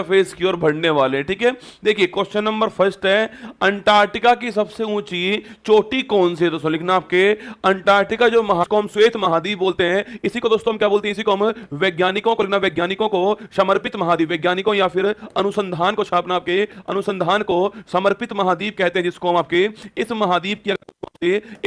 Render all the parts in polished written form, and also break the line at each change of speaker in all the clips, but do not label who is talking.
Face की ओर बढ़ने वाले हैं। ठीक है, देखिए क्वेश्चन नंबर फर्स्ट है, अंटार्कटिका की सबसे ऊंची चोटी कौन सी है? दोस्तों लिखना आपके, अंटार्कटिका जो को हम श्वेत महाद्वीप बोलते हैं, इसी को दोस्तों हम क्या बोलते हैं? इसी को हम वैज्ञानिकों को लिखना, वैज्ञानिकों को समर्पित महाद्वीप, वैज्ञानिकों या फिर अनुसंधान को छापना, आपके अनुसंधान को समर्पित महाद्वीप कहते हैं, जिसको हम आपके इस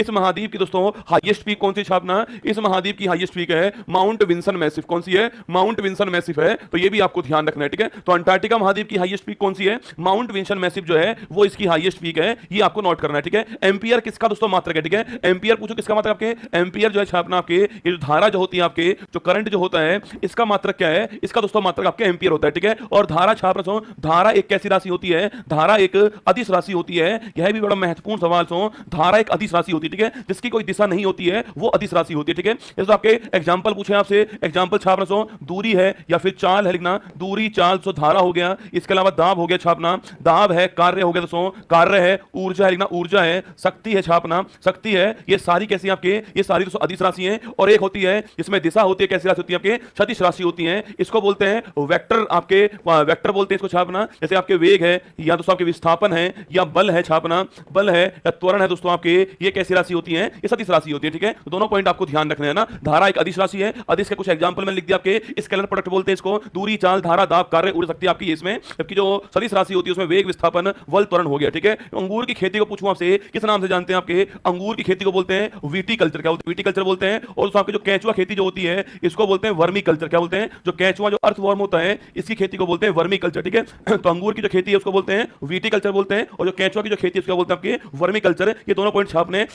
महाद्वीप की दोस्तों हाईएस्ट पीक कौन सी छापना? इस महाद्वीप की हाईएस्ट पीक है माउंट विंसन मैसिव। कौन सी है? माउंट विंसन मैसिव है, तो ये भी आपको ध्यान रखना है। ठीक है, तो अंटार्कटिका महाद्वीप की हाईएस्ट पीक कौन सी है? माउंट विंसन मैसिव जो है वो इसकी हाईएस्ट पीक है, ये आपको नोट करना है। ठीक है, एम्पियर किसका दोस्तों मात्रक है? ठीक है, एम्पियर पूछो किसका मात्रक? आपके एम्पियर जो है छापना, आपके ये जो धारा जो होती है, आपके जो करंट जो होता है, इसका मात्रक क्या है? इसका दोस्तों मात्रक आपके एम्पियर होता है। ठीक है, और धारा छाप रहा हूं, धारा एक कैसी राशि होती है? धारा एक अदिश राशि होती है। यह भी बड़ा महत्वपूर्ण सवाल सो, धारा एक अदिश राशि होती है। ठीक है, जिसकी कोई दिशा नहीं होती है वो अदिश राशि होती है। ठीक है, ये तो आपके एग्जांपल पूछे आपसे, एग्जांपल छाप रहा हूं, दूरी है या फिर चाल है लिखना, दूरी चाल सो धारा हो गया, इसके अलावा दाब हो गया छापना, दाब है, कार्य हो गया दोस्तों, कार्य है, ऊर्जा है लिखना, ऊर्जा है, शक्ति है छापना, शक्ति है। ये सारी कैसी आपके, ये सारी दोस्तों अदिश राशि हैं। और एक होती है जिसमें दिशा होती है, कैसी राशि होती है? आपके सदिश राशि होती है, इसको बोलते हैं वेक्टर, आपके वेक्टर बोलते हैं इसको छापना। जैसे आपके वेग है या दोस्तों आपके विस्थापन है या बल है छापना, बल है या त्वरण है दोस्तों आपके, ये कैसी राशि होती है? ये सदिश राशि होती है। ठीक है, तो दोनों पॉइंट आपको ध्यान रखना है ना। धारा एक अदिश राशि है, अदिश के कुछ एग्जांपल मैंने लिख दिया आपके, स्केलर प्रोडक्ट बोलते हैं इसको, दूरी चाल धारा दाब कार्य ऊर्जा शक्ति आपकी इसमें, जबकि जो सदिश राशि होती है उसमें वेग विस्थापन बल त्वरण हो गया। ठीक है, अंगूर की खेती को पूछूं आपसे, किस नाम से जानते हैं? आपके अंगूर की खेती को बोलते हैं वीटी कल्चर। क्या बोलते हैं? वीटी कल्चर बोलते हैं। और आपके जो केंचुआ खेती जो होती है इसको बोलते हैं वर्मी कल्चर। क्या बोलते हैं? जो केंचुआ जो अर्थवर्म होता है इसकी खेती को बोलते हैं वर्मी कल्चर। ठीक है, तो अंगूर की जो खेती है उसको बोलते हैं वीटी कल्चर बोलते हैं, और जो केंचुआ की जो खेती है उसको बोलते हैं आपके वर्मी कल्चर। ये दोनों पॉइंट छापने।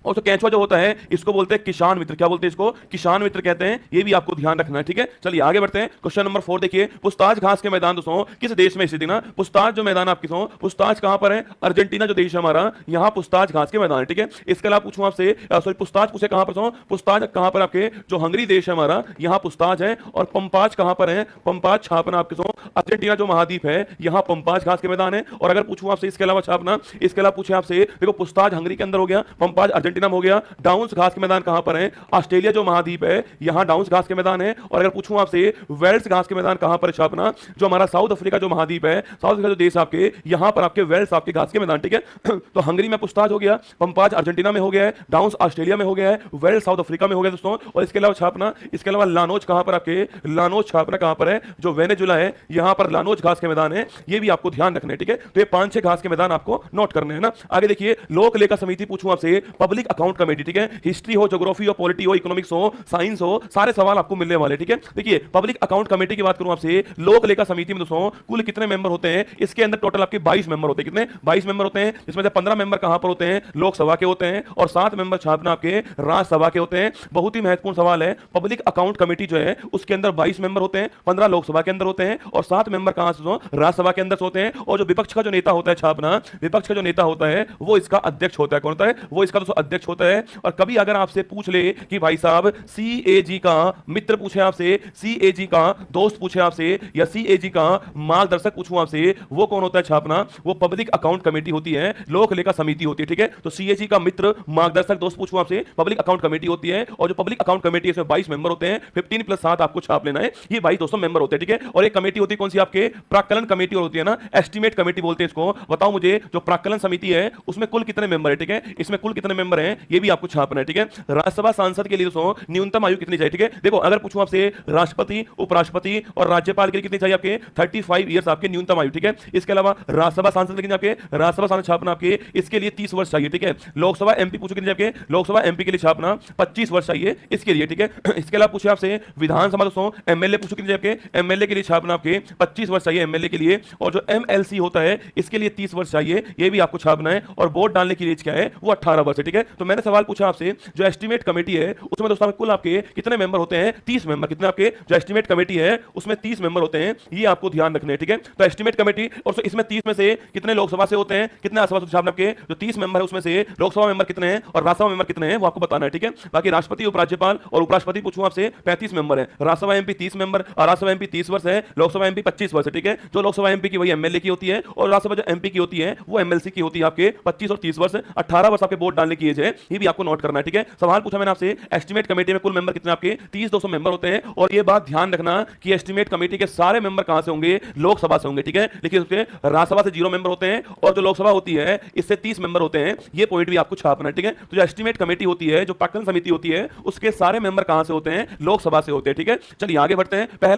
और तो केंचुआ जो होता है इसको बोलते हैं किसान मित्र। क्या बोलते हैं इसको? किसान मित्र कहते हैं, ये भी आपको ध्यान रखना है। ठीक है, चलिए आगे बढ़ते हैं। क्वेश्चन नंबर 4 देखिए, पुछताछ घास के मैदान दोस्तों किस देश में स्थित है? ना पुछताछ जो मैदान आपकी पुछताछ कहां पर है? अर्जेंटीना जो देश है हमारा, यहां पुछताछ घास के मैदान है। ठीक है, इसके अलावा पूछूं आपसे, सॉरी पुछताछ पूछे कहां पर? पुछताछ कहां पर? आपके जो हंगरी देश है हमारा, यहां पुछताछ है। और पंपाच कहां पर है? पंपाच छापना आपके अर्जेंटीना जो महाद्वीप है, यहां पंपाच घास के मैदान है। और अगर पूछूं आपसे इसके अलावा छापना, इसके अलावा पूछे आपसे, देखो पुछताछ हंगरी के अंदर हो गया, पंपाच अर्जेंटीना में हो गया। डाउन्स घास के मैदान कहां पर है? ऑस्ट्रेलिया जो महाद्वीप है, यहां डाउन्स घास के मैदान है। और अगर पूछूं आपसे वेल्स घास के मैदान कहां पर छापना, जो हमारा साउथ अफ्रीका जो महाद्वीप है, साउथ अफ्रीका जो देश आपके, यहां पर आपके वेल्स आपके घास के मैदान। ठीक है, तो हंगरी में पूछताछ हो गया, पंपाच अर्जेंटीना में हो गया है, डाउन्स ऑस्ट्रेलिया में हो गया है, वेल्स साउथ अफ्रीका में हो गया दोस्तों। और इसके अलावा छापना, इसके अलावा लानोज कहां पर? आपके लानोज छापना कहां पर है? जो वेनेजुला है, यहां पर लानोज घास के मैदान है। ये भी आपको ध्यान रखना है। ठीक है, तो ये 5-6 घास के मैदान आपको नोट करने हैं ना। आगे देखिए, लोक लेखा समिति पूछूं आपसे, पब्लिक अकाउंट कमेटी। ठीक है, हिस्ट्री हो, ज्योग्राफी हो, पॉलिटी हो, इकोनॉमिक्स हो, साइंस हो, सारे सवाल आपको मिलने वाले। ठीक है, देखिए पब्लिक अकाउंट कमेटी की बात करूं आपसे, लोक लेखा समिति में दोस्तों कुल कितने मेंबर होते हैं? इसके अंदर टोटल आपके 22 मेंबर होते हैं। कितने? 22 मेंबर होते हैं, जिसमें से 15 मेंबर कहां पर होते हैं? लोकसभा के होते हैं, और 7 मेंबर छापना आपके राज्यसभा के होते हैं। बहुत ही महत्वपूर्ण सवाल है, पब्लिक अकाउंट कमेटी जो है उसके अंदर 22 मेंबर होते हैं, 15 लोकसभा के अंदर होते हैं, और 7 मेंबर कहां से? राज्यसभा के अंदर होते हैं। और जो विपक्ष का जो नेता होता है छापना, विपक्ष का जो नेता होता है वो इसका अध्यक्ष होता है। कौन होता है? वो इसका दोस्तों अध्यक्ष होता है। और कभी अगर आपसे पूछ ले कि भाई साहब सीएजी का मित्र पूछे आपसे, सीएजी का दोस्त पूछे आपसे, या सीएजी का मार्गदर्शक पूछूं आपसे, वो कौन होता है छापना? वो पब्लिक अकाउंट कमेटी होती है, लोक लेखा समिति होती है। ठीक है, तो सीएजी का मित्र मार्गदर्शक दोस्त पूछूं आपसे, पब्लिक अकाउंट कमेटी होती है। और जो पब्लिक अकाउंट कमेटी है इसमें 22 मेंबर होते हैं, 15 + 7 आपको छाप लेना है। ये 22 दोस्तों मेंबर होते हैं। ठीक है, और एक कमेटी होती है कौन सी? आपके प्राक्कलन कमेटी होती है ना, एस्टिमेट कमेटी बोलते हैं इसको। बताओ मुझे, जो प्राक्कलन समिति है उसमें कुल कितने मेंबर है? ठीक है, इसमें कुल कितने मेंबर हैं ये भी आपको छापना है। ठीक है, राज्यसभा सांसद के लिए दोस्तों न्यूनतम आयु कितनी चाहिए? ठीक है, देखो अगर पूछूं आपसे राष्ट्रपति, उपराष्ट्रपति और राज्यपाल के लिए कितनी चाहिए? आपके 35 ईयर्स आपके न्यूनतम आयु। ठीक है, इसके अलावा राज्यसभा सांसद लेकिन आपके राज्यसभा सांसद छापना आपके इसके लिए 30 वर्ष चाहिए। ठीक है, लोकसभा एमपी पूछो कितनी चाहिए? आपके लोकसभा एमपी के लिए छापना 25 वर्ष चाहिए इसके लिए। ठीक है, इसके अलावा पूछे आपसे विधानसभा दोस्तों एमएलए पूछो कितनी चाहिए? आपके एमएलए के लिए छापना आपके 25 वर्ष चाहिए एमएलए के लिए। और जो एमएलसी होता है इसके लिए 30 वर्ष चाहिए, ये भी आपको छापना है। और वोट डालने की एज क्या है? वो 18 वर्ष है। ठीक है, तो मैंने सवाल पूछा आपसे, जो एस्टिमेट कमेटी है उसमें दोस्तों कुल आपके कितने मेंबर होते हैं? 30 मेंबर। कितने आपके जो एस्टिमेट कमेटी है उसमें 30 मेंबर होते हैं, ये आपको ध्यान रखने हैं। ठीक है, तो एस्टिमेट कमेटी, और इसमें 30 में से कितने लोकसभा से होते हैं, कितने राज्यसभा से? आपके जो 30 मेंबर है उसमें से लोकसभा मेंबर कितने हैं और राज्यसभा मेंबर कितने हैं वो आपको बताना है। ठीक है, बाकी राष्ट्रपति, उपराज्यपाल और उपराष्ट्रपति पूछूं आपसे 35 मेंबर है, राज्यसभा एमपी 30 मेंबर, और राज्यसभा एमपी 30 वर्ष है, लोकसभा एमपी 25 वर्ष है। ठीक है, जो लोकसभा एमपी की वही एमएलए की होती है, और राज्यसभा जो एमपी की होती है वो एमएलसी की होती है आपके 25 और 30 वर्ष। 18 वर्ष आपके वोट डालने की एज है, ये भी आपको नोट करना है, ठीक है। सवाल पूछा मैंने आपसे, एस्टिमेट कमेटी में कुल मेंबर कितने आपके 30-200 मेंबर होते हैं, और ये बात ध्यान रखना कि एस्टिमेट कमेटी के सारे मेंबर कहां से होंगे, लोकसभा से होंगे, ठीक है। लेकिन उसके राज्यसभा से 0 मेंबर होते हैं, और जो लोकसभा होती है इससे 30 मेंबर होते हैं, ये पॉइंट भी आपको छापना है, ठीक है। तो जो एस्टिमेट कमेटी होती है, जो पाकन समिति होती है, उसके सारे मेंबर कहां से होते हैं, लोकसभा से होते हैं, ठीक है। चलिए आगे बढ़ते हैं। पहले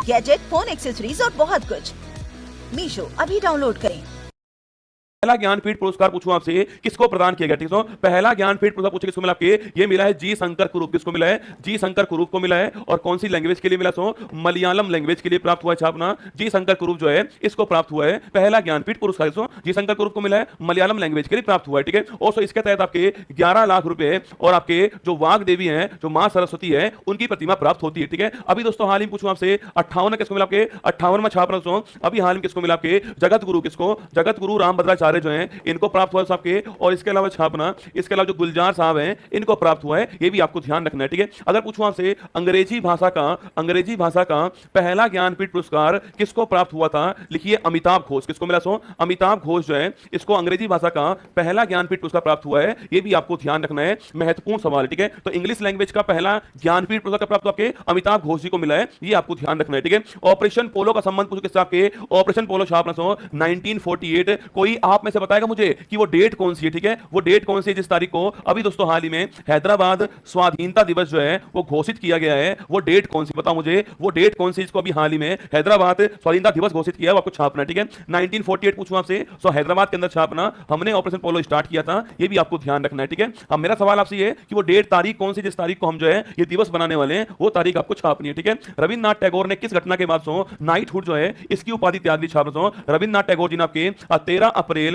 गैजेट, फोन, एक्सेसरीज और बहुत कुछ मीशो अभी डाउनलोड करें।
पहला ज्ञानपीठ पुरस्कार पूछूं आपसे, किसको प्रदान किया गया, ठीक है। पहला ज्ञानपीठ पुरस्कार पूछे किसको मिला आपके, ये मिला है जी शंकर कुरूप। किसको मिला है, जी शंकर कुरूप को मिला है। और कौन सी लैंग्वेज के लिए मिला, सो मलयालम लैंग्वेज के लिए प्राप्त हुआ है छापना। जी शंकर कुरूप जो है इसको प्राप्त हुआ है पहला ज्ञानपीठ पुरस्कार, सो जी शंकर कुरूप को मिला है, मलयालम लैंग्वेज के लिए प्राप्त हुआ है, ठीक है। और सो इसके तहत आपके 11 लाख रुपए और आपके जो वाग देवी है, जो मां सरस्वती है, उनकी प्रतिमा प्राप्त होती है, ठीक है। अभी दोस्तों हाल ही में पूछूं आपसे 58 किसको मिला आपके, 58 में छाप रहा हूं अभी हाल में किसको मिला आपके, जगत गुरु। किसको, जगत गुरु रामभद्राचार्य जो है इनको प्राप्त हुआ सबके। और इसके अलावा छापना, इसके अलावा जो गुलजार साहब हैं इनको प्राप्त हुआ है, ये भी आपको ध्यान रखना है, ठीक है। अगर पूछूं आपसे अंग्रेजी भाषा का पहला ज्ञानपीठ पुरस्कार किसको प्राप्त हुआ था, लिखिए अमिताभ घोष। किसको मिला, सो अमिताभ घोष जो है इसको अंग्रेजी भाषा का पहला ज्ञानपीठ पुरस्कार प्राप्त हुआ है, ये भी आपको ध्यान रखना है, महत्वपूर्ण सवाल है, ठीक है। तो इंग्लिश लैंग्वेज का पहला ज्ञानपीठ पुरस्कार प्राप्त आपके अमिताभ घोष जी को मिला है, ये आपको ध्यान रखना है, ठीक है। ऑपरेशन पोलो का संबंध पूछो किससे आपके, ऑपरेशन पोलो छापना, सो 1948। कोई आप में से बताएगा मुझे कि वो डेट कौन सी है, ठीक है। वो डेट कौन सी है जिस तारीख को अभी दोस्तों हाल ही में हैदराबाद स्वाधीनता दिवस जो है वो घोषित किया गया है, वो डेट कौन सी, बताओ मुझे वो डेट कौन सी जिसको अभी हाल ही में हैदराबाद स्वाधीनता दिवस घोषित किया है, वो आपको छापना है, ठीक है। 1948 पूछूं आपसे, सो हैदराबाद के अंदर छापना, हमने ऑपरेशन पोलो स्टार्ट किया था, ये भी आपको ध्यान रखना है, ठीक है। अब मेरा सवाल आपसे ये कि वो डेट तारीख कौन सी जिस तारीख को हम जो है ये दिवस बनाने वाले हैं, वो तारीख आपको छापनी है, ठीक है। रविन्द्रनाथ टैगोर ने किस घटना के बाद सो नाइटहुड जो है इसकी उपाधि त्याग दी, छापना, सो रविन्द्रनाथ टैगोर जी ने आपके 13 अप्रैल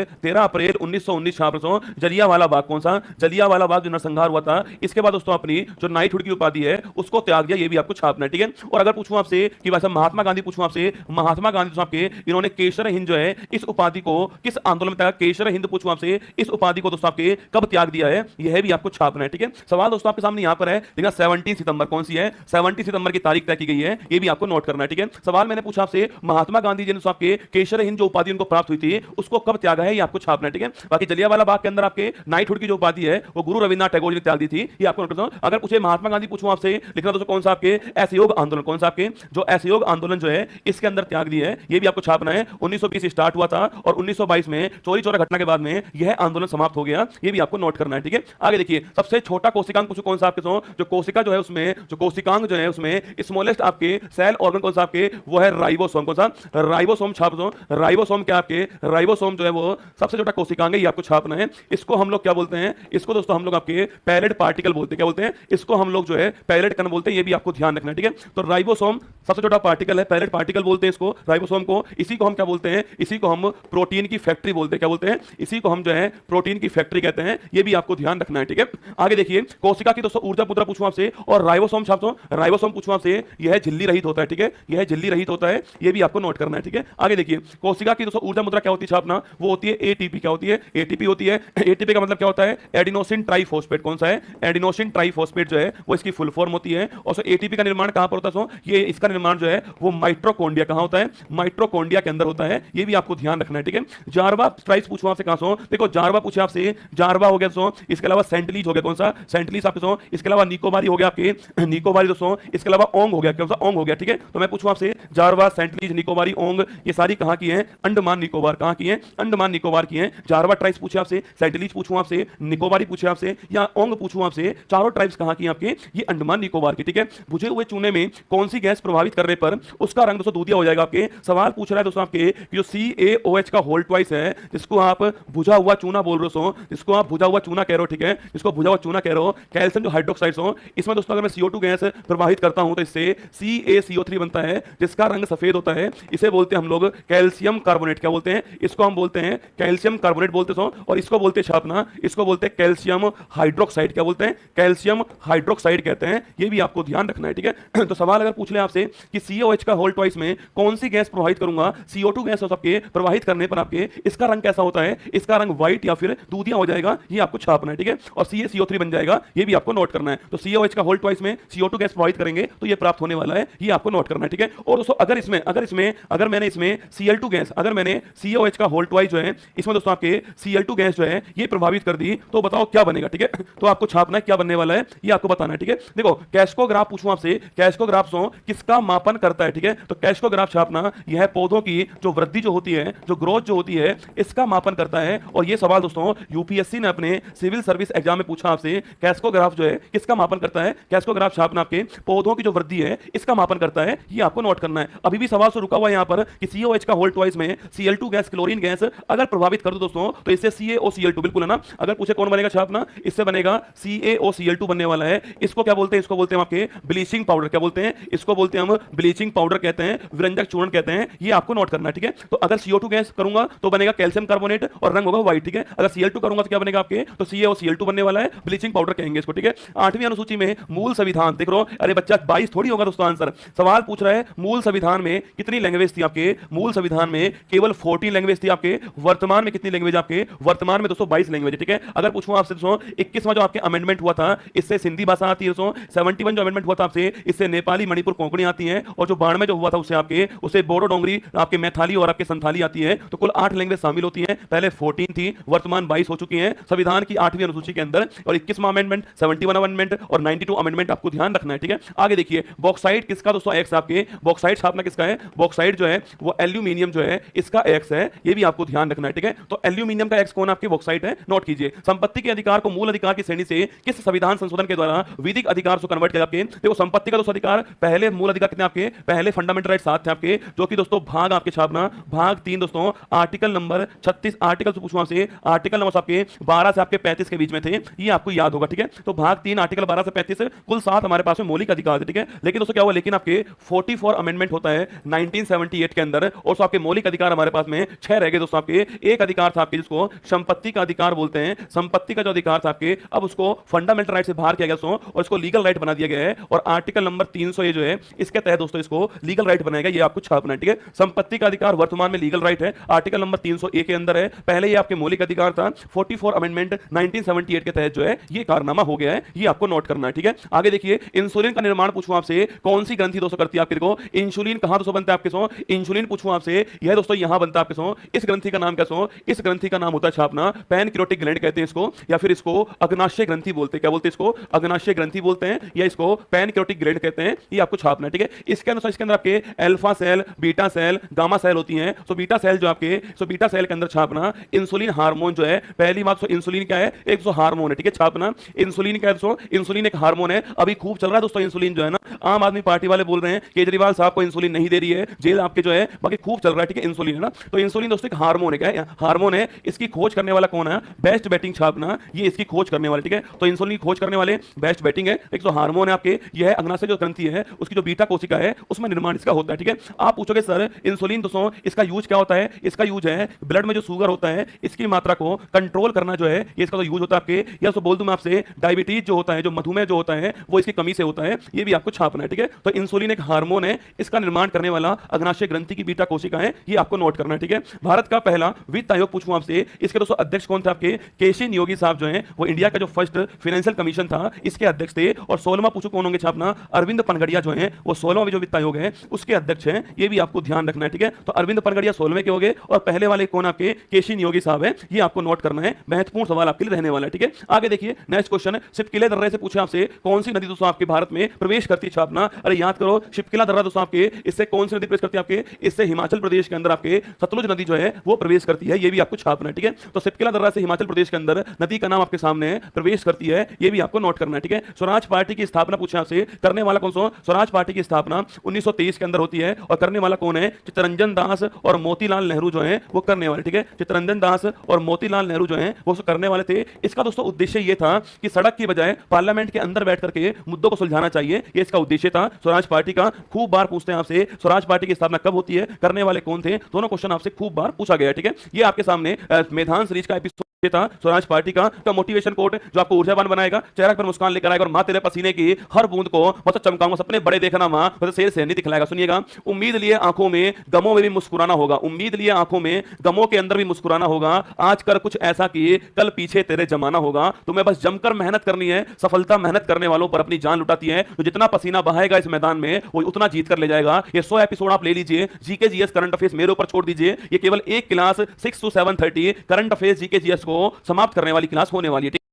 1919 छापना, सो जलियांवाला बाग। कौन सा, जलियांवाला बाग जो नरसंहार हुआ था, इसके बाद दोस्तों अपनी जो नाइटहुड की उपाधि है उसको त्याग दिया, ये भी आपको छापना है, ठीक है। और अगर पूछूं आपसे कि वैसे महात्मा गांधी, पूछूं आपसे महात्मा गांधी तो आपके इन्होंने केशर हिंद जो है इस उपाधि को किस आंदोलन में त्यागा, केशर हिंद पूछूं आपसे इस उपाधि को दोस्तों आपके कब त्याग दिया है, यह भी आपको छापना है, ठीक है। सवाल दोस्तों आपके सामने यहां पर है, लेकिन 17 सितंबर कौन सी है, 17 सितंबर की तारीख तय की गई है, ये भी आपको नोट करना है, ठीक है। सवाल मैंने पूछा आपसे महात्मा गांधी जी ने आपके केशर हिंद जो उपाधि उनको प्राप्त हुई थी उसको कब त्यागा है, ये आपको छापना है, ठीक है। बाकी जलियांवाला बाग के अंदर आपके नाइटहुड की जो उपाधि है वो गुरु रविन्द्रनाथ टैगोर जी ने त्याग दी थी, ये आपको नोट करना है। अगर पूछे महात्मा गांधी, पूछूं आपसे लिखना दोस्तों कौन सा आपके असहयोग आंदोलन, कौन सा आपके जो असहयोग आंदोलन जो है इसके अंदर त्याग दी है, ये भी आपको छापना है। 1920 स्टार्ट हुआ था और 1922 में चोरी चोरा घटना के बाद में यह आंदोलन समाप्त हो गया, ये भी आपको नोट करना है, ठीक है। आगे देखिए, सबसे छोटा कोशिकांग पूछो कौन सा आपके, जो कोशिका जो है उसमें, जो कोशिकांग जो है उसमें स्मॉलेस्ट आपके सेल ऑर्गन कौन सा आपके, वो है राइबोसोम। कौन सा, राइबोसोम छाप दो। राइबोसोम क्या आपके, राइबोसोम जो है वो सबसे छोटा कोशिकांग है, ये आपको छापना है। इसको हम लोग क्या बोलते हैं, इसको दोस्तों हम लोग आपके पैलेट पार्टिकल बोलते हैं, क्या बोलते हैं इसको हम लोग जो है पैलेट कण बोलते हैं, ये भी आपको ध्यान रखना है, ठीक है। तो राइबोसोम सबसे छोटा पार्टिकल है, पैलेट पार्टिकल बोलते हैं इसको, राइबोसोम को। इसी को हम क्या बोलते हैं, इसी को हम प्रोटीन की फैक्ट्री बोलते हैं, क्या बोलते हैं, इसी को हम जो है प्रोटीन की फैक्ट्री कहते हैं, ये भी आपको ध्यान रखना है, ठीक है। आगे देखिए, कोशिका की दोस्तों ऊर्जा पुत्रा पूछूं आपसे, और राइबोसोम छाप दो। राइबोसोम पूछूं आपसे, यह झिल्ली रहित होता है, ठीक है, यह झिल्ली रहित होता है, ये भी आपको नोट करना है, ठीक है। आगे देखिए, कोशिका की दोस्तों ऊर्जा मुद्रा क्या होती है छापना, वो होती है एटीपी। क्या होती है, एटीपी होती है। एटीपी का मतलब क्या होता है, एडिनोसिन ट्राइफॉस्फेट। कौन सा है, एडिनोसिन ट्राइफॉस्फेट जो है वो इसकी फुल फॉर्म होती है। और एटीपी का निर्माण कहां पर होता है, सो ये इसका निर्माण जो है वो माइट्रोकोन्ड्रिया कहां होता है, माइट्रोकोन्ड्रिया के अंदर होता है, ये भी आपको ध्यान रखना है, ठीक है। जारवा स्ट्राइप्स पूछूं आपसे कहां, सो देखो जारवा पूछे आपसे, जारवा हो गया सो, इसके अलावा सेंटलीज हो गया, कौन सा सेंटलीज आपके, सो इसके अलावा निकोबारी हो गया आपके, निकोबारी दोस्तों, इसके अलावा ओंग हो गया, कौन सा ओंग हो गया, ठीक है। तो मैं पूछूं आपसे जारवा, सेंटलीज, निकोबारी, ओंग, ये सारी कहां की है, अंडमान निकोबार, कहां की है, अंडमान निकोबार की है। जारवा ट्राइब्स पूछे आपसे, सेंटलीज पूछूं आपसे, निकोबारी पूछे आपसे, या ओंग पूछूं आपसे, चारों ट्राइब्स कहां की आपके, ये अंडमान निकोबार की, ठीक है। बुझे हुए चूने में कौन सी गैस प्रभावित करने पर उसका रंग दोस्तों दूधिया हो जाएगा आपके। सवाल पूछ रहा है दोस्तों आपके जो CaOH का होल ट्वाइस है, जिसको आप बुझा हुआ चूना बोल रहे हो, जिसको आप बुझा हुआ चूना कह रहे हो, ठीक है, जिसको बुझा हुआ चूना कह रहे हो, कैल्शियम जो हाइड्रोक्साइड्स हो, इसमें दोस्तों अगर मैं CO2 गैस प्रवाहित करता हूं तो इससे CaCO3 बनता है, जिसका रंग सफेद होता है, इसे बोलते हैं हम लोग कैल्शियम कार्बोनेट। क्या बोलते हैं इसको, हम बोलते हैं कैल्शियम कार्बोनेट बोलते हैं, और इसको बोलते हैं छापना, इसको बोलते हैं कैल्शियम हाइड्रोक्साइड। क्या बोलते हैं, कैल्शियम हाइड्रोक्साइड कहते हैं, ये भी आपको ध्यान रखना है, ठीक है। तो सवाल अगर पूछ ले आपसे कि CaOH का होल ट्वाइस में कौन सी गैस प्रवाहित करूंगा, CO2 गैस हो सबके प्रवाहित करने पर आपके इसका रंग कैसा होता है, इसका रंग व्हाइट या फिर दूधिया हो जाएगा, ये आपको छापना है, ठीक है। और CaCO3 बन जाएगा, ये भी आपको नोट करना है। तो CaOH का होल ट्वाइस में CO2 गैस प्रवाहित करेंगे तो ये प्राप्त होने वाला है, ये आपको नोट करना है, ठीक है। और दोस्तों अगर मैंने इसमें Cl2 गैस, अगर मैंने CaOH का होल ट्वाइस जो है इसमें दोस्तों आपके Cl2 गैस जो है ये प्रभावित कर दी तो बताओ क्या बनेगा, ठीक है। तो आपको छापना है क्या बनने वाला है ये आपको बताना है, ठीक है। देखो कैस्कोग्राफ पूछूं आपसे, कैस्कोग्राफ किसका मापन करता है, ठीक है। तो कैस्कोग्राफ छापना यह पौधों की जो वृद्धि जो होती है, जो ग्रोथ जो होती है, इसका मापन करता है। और ये सवाल दोस्तों यूपीएससी ने अपने सिविल सर्विस एग्जाम में पूछा आपसे, कैस्कोग्राफ जो है किसका मापन करता है। कैस्कोग्राफ छापना आपके पौधों की जो वृद्धि है इसका मापन करता है, ये आपको नोट करना है। अभी भी सवाल से रुका हुआ है यहां पर कि COH का होल ट्वाइस में Cl2 गैस, क्लोरीन गैस अगर प्रभावित कर दो दोस्तों तो इससे CaOCl2 बिल्कुल है ना। अगर पूछे कौन बनेगा छापना, इससे बनेगा CaOCl2 बनने वाला है। इसको क्या बोलते हैं, इसको बोलते हैं आपके ब्लीचिंग पाउडर। क्या बोलते हैं इसको, बोलते हैं हम ब्लीचिंग पाउडर कहते हैं, विरंजक चूर्ण कहते हैं। ये आपको नोट करना है, ठीक है। तो अगर CO2 गैस करूंगा तो बनेगा कैल्शियम कार्बोनेट और रंग होगा व्हाइट, ठीक है। अगर Cl2 करूंगा तो क्या बनेगा आपके, तो CaOCl2 बनने वाला है, ब्लीचिंग पाउडर कहेंगे इसको, ठीक है। 8वीं अनुसूची में मूल संविधान देख लो, अरे बच्चा 22 थोड़ी होगा दोस्तों आंसर। सवाल पूछ रहा है मूल संविधान में कितनी लैंग्वेज थी आपके, मूल संविधान में केवल 14 लैंग्वेज थी आपके। वर्तमान में कितनी लैंग्वेज आपके, वर्तमान में दोस्तों 22 लैंग्वेज है, ठीक है। अगर पूछूं आपसे दोस्तों 21वां जो आपके अमेंडमेंट हुआ था इससे सिंधी भाषा आती है दोस्तों। 71 जो अमेंडमेंट हुआ था आपसे इससे नेपाली, मणिपुर, कोंकणी आती है। और जो 92 में जो हुआ था उससे आपके, उससे बोडो, डोंगरी, आपके मैथाली और आपके संथाली आती है। तो कुल 8 लैंग्वेज शामिल होती है। पहले 14 थी, वर्तमान 22 हो चुकी है संविधान की 8वीं अनुसूची के अंदर। और 21वां अमेंडमेंट, 71 अमेंडमेंट और 92 अमेंडमेंट आपको ध्यान रखना है, ठीक है। आगे देखिए बॉक्साइट किसका दोस्तों, एक्स आपके बॉक्साइट छापना किसका है, बॉक्साइट जो है वो एल्यूमिनियम जो है इसका एक्स है, ये भी आपको ध्यान रखना है, ठीक है। तो एल्यूमिनियम का एक्स कौन आपकी बॉक्साइट है, नोट कीजिए। संपत्ति के अधिकार को मूल अधिकार की श्रेणी से किस संविधान संशोधन के द्वारा विधिक अधिकार से कन्वर्ट किया आपके। देखो संपत्ति का दोस्तों अधिकार, पहले मूल अधिकार कितने आपके, पहले फंडामेंटल राइट 7 थे आपके, जो कि दोस्तों भाग आपके छापना भाग 3 दोस्तों आर्टिकल नंबर 36, आर्टिकल से पूछूं आपसे, आर्टिकल नंबर आपके 12 से आपके 35 के बीच में थे, ये आपको याद होगा, ठीक है। तो भाग 3 आर्टिकल 12 से 35 कुल 7 हमारे पास में मौलिक अधिकार थे, ठीक है। लेकिन दोस्तों क्या हुआ, लेकिन आपके 44 अमेंडमेंट होता है 1978 के अंदर, और आपके मौलिक अधिकार हमारे पास में 6 रह गए दोस्तों आपके। एक अधिकार था आपके जिसको संपत्ति का अधिकार बोलते हैं, संपत्ति का जो अधिकार था आपके अब उसको फंडामेंटल राइट से बाहर किया गया दोस्तों और इसको लीगल राइट बना दिया गया है। और आर्टिकल नंबर 300 ये जो है इसके तहत दोस्तों इसको लीगल राइट बनाएगा, ये आपको छापना है, ठीक है। संपत्ति का अधिकार वर्तमान में लीगल राइट है, आर्टिकल नंबर 300A के अंदर है। पहले ये आपके मौलिक अधिकार था, 44 अमेंडमेंट 1978 के तहत जो है ये कारनामा हो गया है, ये आपको नोट करना है, ठीक है। आगे देखिए इंसुलिन का निर्माण पूछूं आपसे, कौन सी ग्रंथि दोस्तों करती है आपके, देखो इंसुलिन कहां दोस्तों बनता है आपके सो, इंसुलिन पूछूं आपसे यह दोस्तों यहां बनता है आपके सो। इस ग्रंथि का नाम क्या सो, इस ग्रंथि का नाम होता है छापना पैनक्रियाटिक ग्लैंड कहते हैं इसको, या फिर इसको अग्नाशय ग्रंथि बोलते हैं। क्या बोलते हैं इसको, अग्नाशय ग्रंथि बोलते हैं, या इसको पैनक्रियाटिक ग्लैंड कहते हैं, ये आपको छापना है, ठीक है। इसके अनुसार इसके अंदर आपके alpha cell, beta cell, gamma cell होती हैं। सो बीटा सेल जो आपके, सो बीटा सेल के अंदर छापना इंसुलिन हार्मोन जो है, पहली बात सो इंसुलिन क्या है, एक सो हार्मोन है, ठीक है। छापना इंसुलिन क्या है दोस्तों, इंसुलिन एक हार्मोन है, अभी खूब चल रहा है दोस्तों इंसुलिन जो है ना। आम आदमी पार्टी वाले बोल रहे हैं केजरीवाल साहब को इंसुलिन नहीं दे रही है, जेल आपके जो है बाकी खूब चल रहा है, ठीक है। इंसुलिन है ना, तो इंसुलिन दोस्तों एक हार्मोन है, क्या है हार्मोन है। इसकी खोज करने वाला कौन है, बेस्ट बैटिंग छापना, ये इसकी खोज करने वाले, ठीक है। तो इंसुलिन की खोज करने वाले बेस्ट बैटिंग है, एक तो हार्मोन है आपके, यह अग्नाशय जो ग्रंथि है उसकी जो बीटा कोशिका है उसमें निर्माण इसका होता है, ठीक है। आप पूछोगे सर इंसुलिन दोस्तों इसका यूज क्या होता है, इसका यूज है ब्लड में जो शुगर होता है इसकी मात्रा को कंट्रोल करना जो है, ये इसका तो यूज होता है आपके। या तो बोल दूं मैं आपसे डायबिटीज जो होता है, जो मधुमेह जो होता है वो इसकी कमी से होता है, ये भी आपको छापना है, ठीक है। तो इंसुलिन एक हार्मोन है, इसका निर्माण करने वाला अग्नाशय ग्रंथि की बीटा कोशिका है, ये आपको नोट करना है, ठीक है। भारत का पहला वित्त आयोग पूछूं आपसे, इसके दोस्तों अध्यक्ष कौन थे आपके, केसी नियोगी साहब जो हैं, वो इंडिया का जो फर्स्ट फाइनेंशियल कमीशन था इसके अध्यक्ष थे। और 16वां पूछूं कौन होंगे छापना, अरविंद पनगड़िया जो हैं वो 16वां जो वित्त आयोग है उसके अध्यक्ष हैं, ये भी आपको ध्यान रखना है, ठीक है। तो अरविंद पनगड़िया 16वें के हो गए और पहले वाले कौन आपके केसी नियोगी साहब है, ये आपको नोट करना है, महत्वपूर्ण सवाल आपके लिए रहने वाला है, ठीक है। आगे देखिए नेक्स्ट क्वेश्चन, शिपकिला दर्रे से पूछे आपसे कौन सी नदी दोस्तों आपके भारत में प्रवेश करती है छापना। अरे याद करो शिपकिला दर्रा दोस्तों आपके इससे कौन सी नदी प्रवेश करती है आपके, इससे हिमाचल प्रदेश के अंदर आपके सतलुज नदी जो है वो प्रवेश करती है, ये भी आपको छापना है, ठीक है। तो शिपकिला दर्रा से हिमाचल प्रदेश के अंदर नदी का नाम आपके सामने है, प्रवेश करती है, ये भी आपको नोट करना है, ठीक है। स्वराज पार्टी की स्थापना पूछे आपसे, करने वाला कौन सा, स्वराज पार्टी की स्थापना 1923 के अंदर होती है और करने वाला कौन है, चित्तरंजन दास और मोतीलाल नेहरू जो है वो करने वाले, ठीक है। चित्तरंजन दास और मोतीलाल नेहरू जो है वो करने वाले थे। इसका दोस्तों उद्देश्य ये था कि सड़क की बजाय पार्लियामेंट के अंदर बैठ करके मुद्दों को सुलझाना चाहिए, ये इसका उद्देश्य था स्वराज पार्टी का। खूब बार पूछते हैं आपसे स्वराज पार्टी की स्थापना कब होती है, करने वाले कौन थे, दोनों क्वेश्चन आपसे खूब बार पूछा गया है, ठीक है। ये आपके सामने मैदान सीरीज का एपिसोड था स्वराज पार्टी का मोटिवेशन कोट जो आपको ऊर्जावान बनाएगा, चेहरा पर मुस्कान लेकर आएगा और मां तेरे पसीने की हर बूंद को मतलब चमकाऊंगा, सपने बड़े देखना मां मतलब शेर से नहीं दिखलाएगा। सुनिएगा, उम्मीद लिए आंखों में गमों में भी मुस्कुराना होगा, उम्मीद लिए आंखों में गमों के अंदर भी मुस्कुराना होगा, आज कर कुछ ऐसा कि कल पीछे तेरे जमाना होगा। तुम्हें बस जमकर मेहनत करनी है, सफलता मेहनत करने वालों पर अपनी जान लुटाती है। तो जितना पसीना बहाएगा इस मैदान में वो उतना जीत कर ले जाएगा। ये 100 एपिसोड आप ले लीजिए, जीके जीएस करंट अफेयर्स मेरे ऊपर छोड़ दीजिए। ये केवल एक class 6 to 7:30 current affairs GK GS को समाप्त करने वाली क्लास होने वाली है।